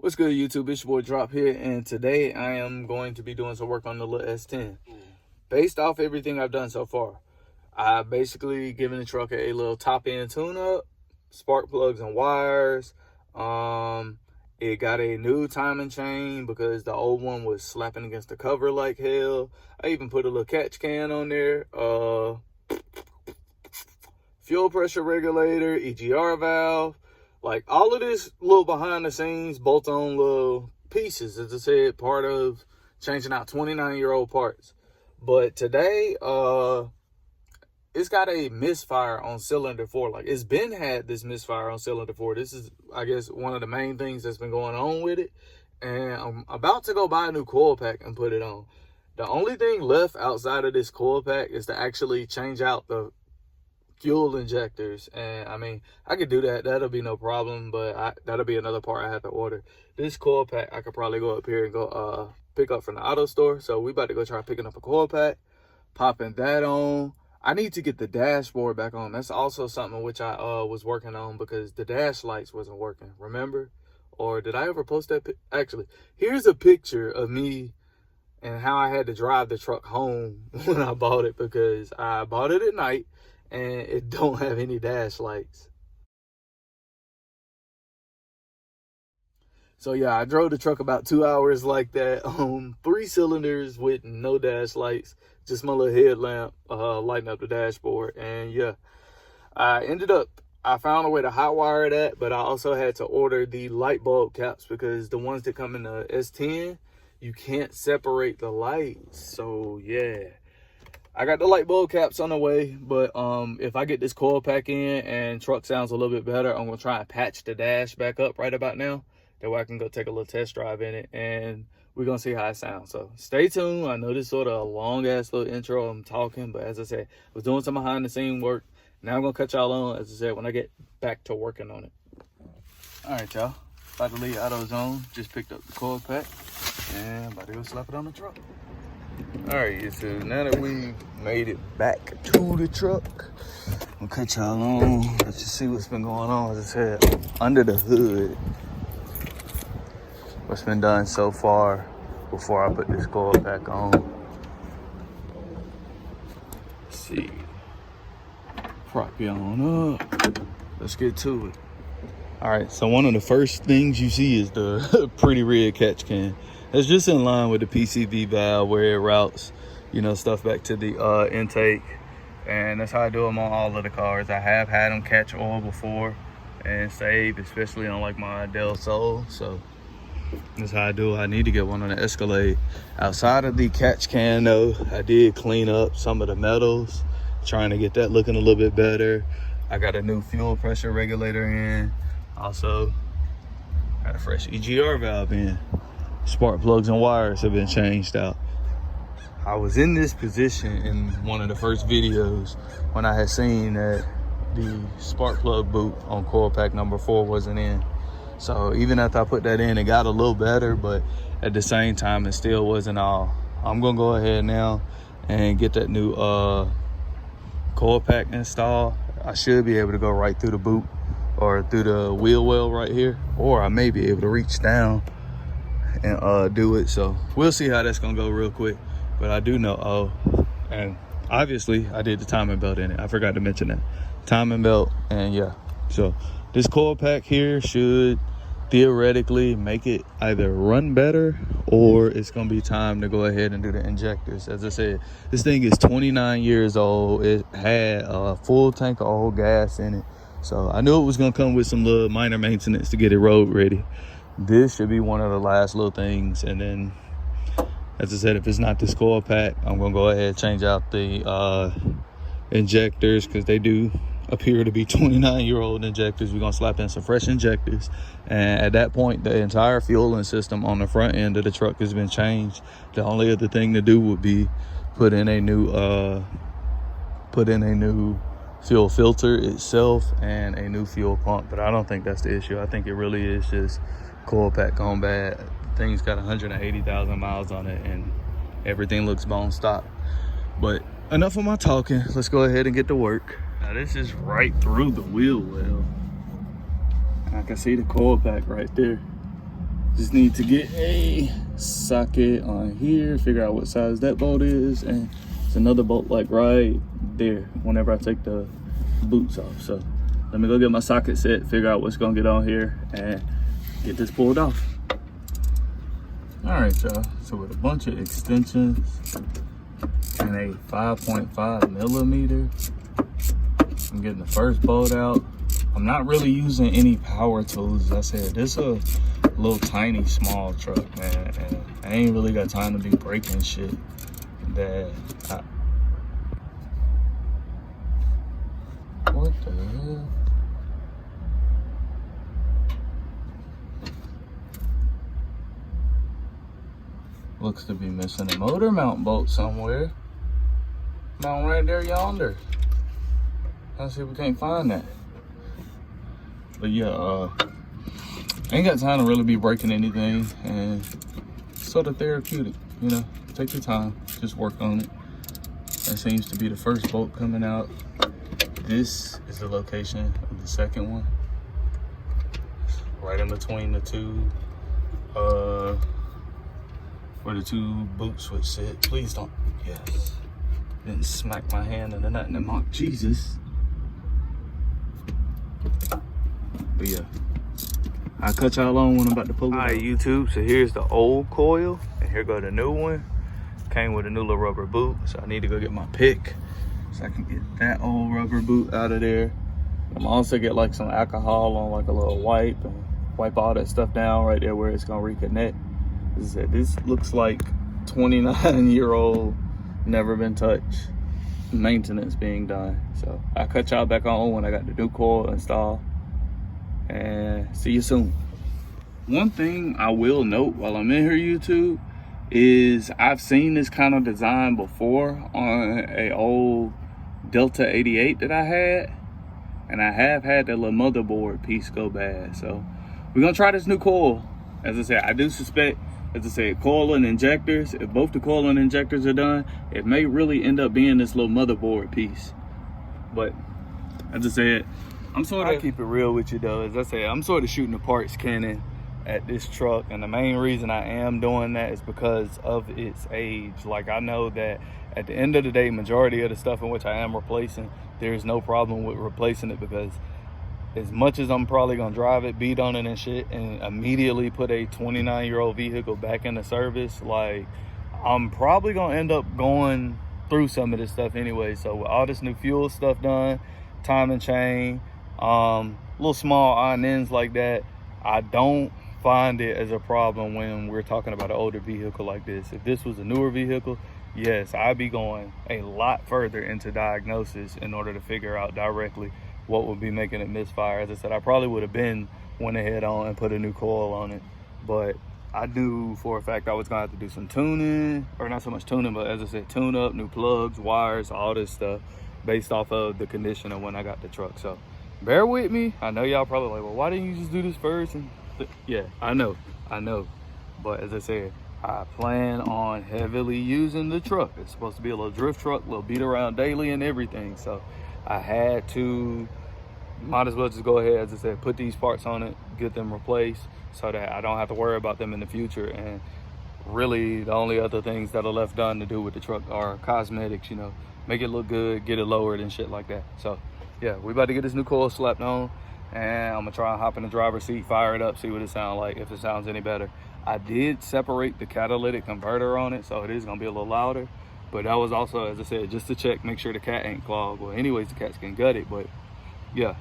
What's good, YouTube? It's your boy Drop here, and today I am going to be doing some work on the little S10. Based off everything I've done so far, I've basically given the truck a little top-end tune-up, spark plugs and wires. It got a new timing chain because the old one was slapping against the cover like hell. I even put a little catch can on there. Fuel pressure regulator, EGR valve. Like, all of this little behind the scenes, bolt on little pieces, as I said, part of changing out 29-year-old parts. But today, it's got a misfire on cylinder 4. Like, it's been had this misfire on cylinder 4. This is, I guess, one of the main things that's been going on with it. And I'm about to go buy a new coil pack and put it on. The only thing left outside of this coil pack is to actually change out the fuel injectors, and I mean, I could do that. That'll be no problem, but that'll be another part I have to order. This coil pack I could probably go up here and go pick up from the auto store. So we about to go try picking up a coil pack, popping that on. I need to get the dashboard back on. That's also something which I was working on because the dash lights wasn't working, remember? Or did I ever post that? Actually, here's a picture of me and how I had to drive the truck home when I bought it, because I bought it at night and it don't have any dash lights. So yeah, I drove the truck about 2 hours like that on 3 cylinders with no dash lights, just my little headlamp lighting up the dashboard. And yeah, I found a way to hot wire that, but I also had to order the light bulb caps because the ones that come in the S10, you can't separate the lights. So yeah, I got the light bulb caps on the way, but if I get this coil pack in and truck sounds a little bit better, I'm gonna try and patch the dash back up right about now. That way I can go take a little test drive in it, and we're gonna see how it sounds. So stay tuned. I know this sort of a long ass little intro I'm talking, but as I said, I was doing some behind the scene work. Now I'm gonna cut y'all on, as I said, when I get back to working on it. All right, y'all, about to leave AutoZone. Just picked up the coil pack and about to go slap it on the truck. All right, so now that we made it back to the truck, I'm gonna cut y'all on. Let's just see what's been going on. As I said, under the hood, what's been done so far before I put this coil back on. Let's see. Prop you on up. Let's get to it. All right, so one of the first things you see is the pretty red catch can. It's just in line with the PCV valve where it routes, you know, stuff back to the intake. And that's how I do them on all of the cars. I have had them catch oil before and save, especially on like my Del Sol. So that's how I do it. I need to get one on the Escalade. Outside of the catch can though, I did clean up some of the metals, trying to get that looking a little bit better. I got a new fuel pressure regulator in. Also got a fresh EGR valve in. Spark plugs and wires have been changed out. I was in this position in one of the first videos when I had seen that the spark plug boot on coil pack number 4 wasn't in. So even after I put that in, it got a little better, but at the same time, it still wasn't all. I'm gonna go ahead now and get that new coil pack installed. I should be able to go right through the boot or through the wheel well right here, or I may be able to reach down and do it. So we'll see how that's gonna go real quick. But I do know, and obviously I did the timing belt in it. I forgot to mention that. Timing belt, and yeah. So this coil pack here should theoretically make it either run better, or it's gonna be time to go ahead and do the injectors. As I said, this thing is 29 years old. It had a full tank of old gas in it. So I knew it was gonna come with some little minor maintenance to get it road ready. This should be one of the last little things. And then, as I said, if it's not this coil pack, I'm gonna go ahead and change out the injectors, because they do appear to be 29-year-old injectors. We're gonna slap in some fresh injectors, and at that point the entire fueling system on the front end of the truck has been changed. The only other thing to do would be put in a new fuel filter itself and a new fuel pump, but I don't think that's the issue. I think it really is just coil pack gone bad. Thing's got 180,000 miles on it and everything looks bone stock. But enough of my talking, let's go ahead and get to work. Now this is right through the wheel well. I can see the coil pack right there. Just need to get a socket on here, figure out what size that bolt is, and it's another bolt like right there whenever I take the boots off. So let me go get my socket set, figure out what's gonna get on here, and get this pulled off. All right, y'all, so with a bunch of extensions and a 5.5 millimeter, I'm getting the first bolt out. I'm not really using any power tools. As I said, this is a little tiny small truck, man, and I ain't really got time to be breaking shit that what the hell? Looks to be missing a motor mount bolt somewhere. Mount right there yonder. Let's see if we can't find that. But yeah, I ain't got time to really be breaking anything, and it's sort of therapeutic, you know. Take your time, just work on it. That seems to be the first bolt coming out. This is the location of the second one. Right in between the two, where the two boots would sit. Please don't, yes. Didn't smack my hand into nothing and mock Jesus. But yeah, I'll cut y'all on when I'm about to pull it. All right, YouTube, so here's the old coil, and here go the new one. Came with a new little rubber boot, so I need to go get my pick so I can get that old rubber boot out of there. I'm also get like some alcohol on like a little wipe and wipe all that stuff down right there where it's gonna reconnect. As I said, this looks like 29-year-old, never been touched, maintenance being done. So I'll cut y'all back on when I got the new coil installed, and see you soon. One thing I will note while I'm in here, YouTube, is I've seen this kind of design before on a old Delta 88 that I had, and I have had that little motherboard piece go bad. So we're gonna try this new coil. As I said, I do suspect, as I said, coil and injectors, if both the coil and injectors are done, it may really end up being this little motherboard piece. But as I said, I keep it real with you though. As I said, I'm sort of shooting the parts cannon at this truck, and the main reason I am doing that is because of its age. Like, I know that at the end of the day, majority of the stuff in which I am replacing, there's no problem with replacing it, because as much as I'm probably gonna drive it, beat on it and shit, and immediately put a 29-year-old vehicle back into service, like, I'm probably gonna end up going through some of this stuff anyway. So with all this new fuel stuff done, timing chain, little small on ends like that, I don't find it as a problem when we're talking about an older vehicle like this. If this was a newer vehicle, yes, I'd be going a lot further into diagnosis in order to figure out directly what would be making it misfire. As I said, I probably would have went ahead on and put a new coil on it, but I knew for a fact I was gonna have to do some tuning, or not so much tuning, but as I said, tune up, new plugs, wires, all this stuff based off of the condition of when I got the truck. So bear with me. I know y'all probably like, well, why didn't you just do this first? And yeah, I know, but as I said, I plan on heavily using the truck. It's supposed to be a little drift truck, a little beat around daily and everything, so I had to, might as well just go ahead, as I said, put these parts on it, get them replaced, so that I don't have to worry about them in the future. And really the only other things that are left done to do with the truck are cosmetics, you know, make it look good, get it lowered and shit like that. So yeah, we about to get this new coil slapped on, and I'm gonna try and hop in the driver's seat, fire it up, see what it sounds like, if it sounds any better. I did separate the catalytic converter on it, so it is gonna be a little louder, but that was also, as I said, just to check, make sure the cat ain't clogged. Well, anyways, the cats can gut it, but yeah,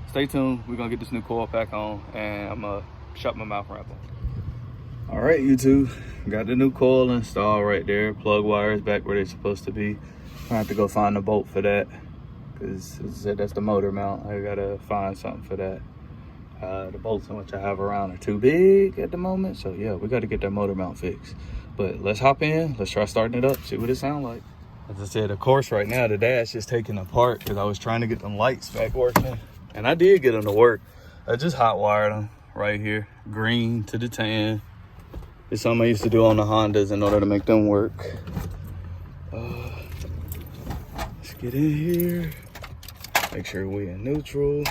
stay tuned. We're gonna get this new coil pack on, and I'm gonna shut my mouth wrap on. All right, YouTube, got the new coil installed right there. Plug wires back where they're supposed to be. I have to go find a bolt for that, because as I said, that's the motor mount. I gotta find something for that. The bolts in which I have around are too big at the moment, so yeah, we got to get that motor mount fixed. But let's hop in, let's try starting it up, see what it sounds like. As I said, of course, right now the dash is taken apart because I was trying to get them lights back working, and I did get them to work. I just hot wired them right here, green to the tan. It's something I used to do on the Hondas in order to make them work. Let's get in here, make sure we're in neutral.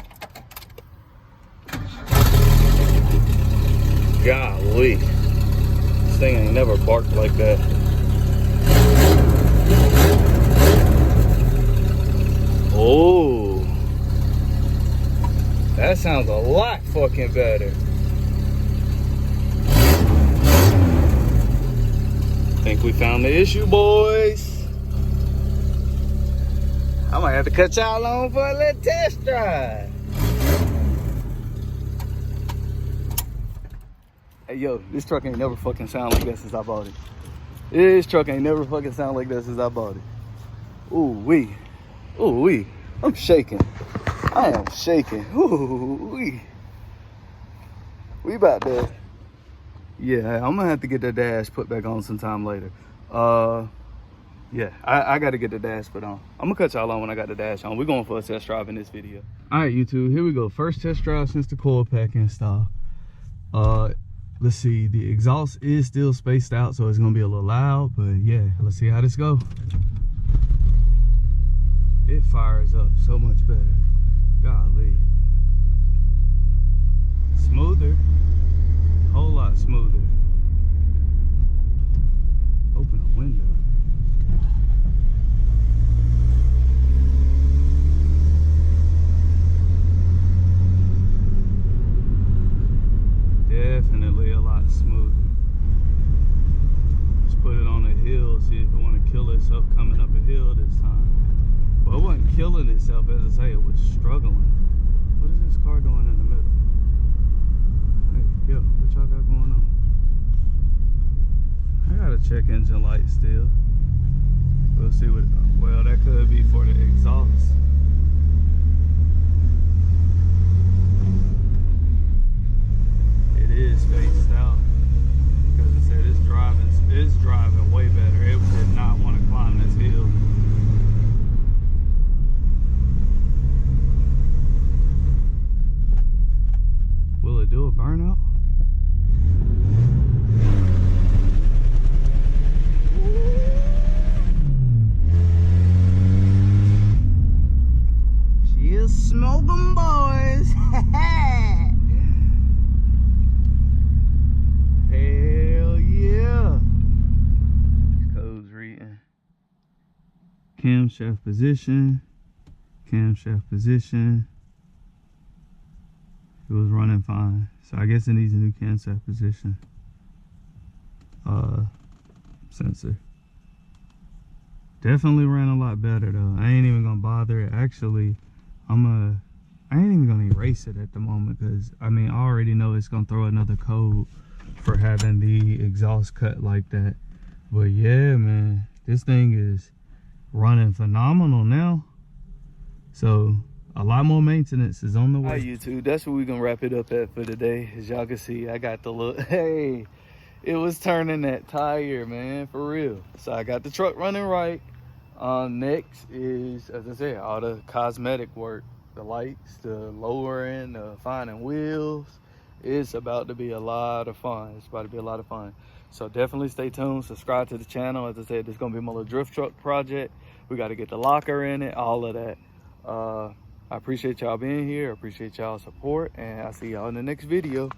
Golly. This thing ain't never barked like that. Oh. That sounds a lot fucking better. Think we found the issue, boys. I might have to cut y'all on for a little test drive. Hey, yo, this truck ain't never fucking sound like that since I bought it. This truck ain't never fucking sound like that since I bought it. Ooh-wee. Ooh-wee. I'm shaking. I am shaking. Ooh-wee. We about to... Yeah, I'm gonna have to get the dash put back on sometime later. Yeah, I gotta get the dash put on. I'm gonna cut y'all on when I got the dash on. We're going for a test drive in this video. All right, YouTube, here we go. First test drive since the coil pack install. Let's see, the exhaust is still spaced out, so it's gonna be a little loud, but yeah, let's see how this go. It fires up so much better. Golly. Smoother. Whole lot smoother. Open a window. Definitely a lot smoother. Let's put it on a hill, see if it want to kill itself coming up a hill this time. Well, it wasn't killing itself, as I say, it was struggling. What is this car doing in the middle? Hey, yo, what y'all got going on? I gotta check engine light still. We'll see what, well, that could be for the exhaust. It is spaced out because it said it's driving way better. It did not want to climb this hill. Will it do a burnout? She is smoking, boys. Hell yeah. Code's reading. Camshaft position. Camshaft position. It was running fine. So I guess it needs a new camshaft position. Sensor. Definitely ran a lot better though. I ain't even gonna bother it. Actually, I ain't even gonna erase it at the moment because I mean I already know it's gonna throw another code for having the exhaust cut like that. But yeah, man, this thing is running phenomenal now. So a lot more maintenance is on the way. All right, YouTube, that's what we're gonna wrap it up at for today. As y'all can see, I got the look. Hey, it was turning that tire, man, for real. So I got the truck running right. Next is, as I said, all the cosmetic work, the lights, the lowering, the finding wheels. It's about to be a lot of fun. It's about to be a lot of fun. So definitely stay tuned, subscribe to the channel. As I said, this is gonna be my little drift truck project. We got to get the locker in it, all of that. I appreciate y'all being here. I appreciate y'all support, and I'll see y'all in the next video.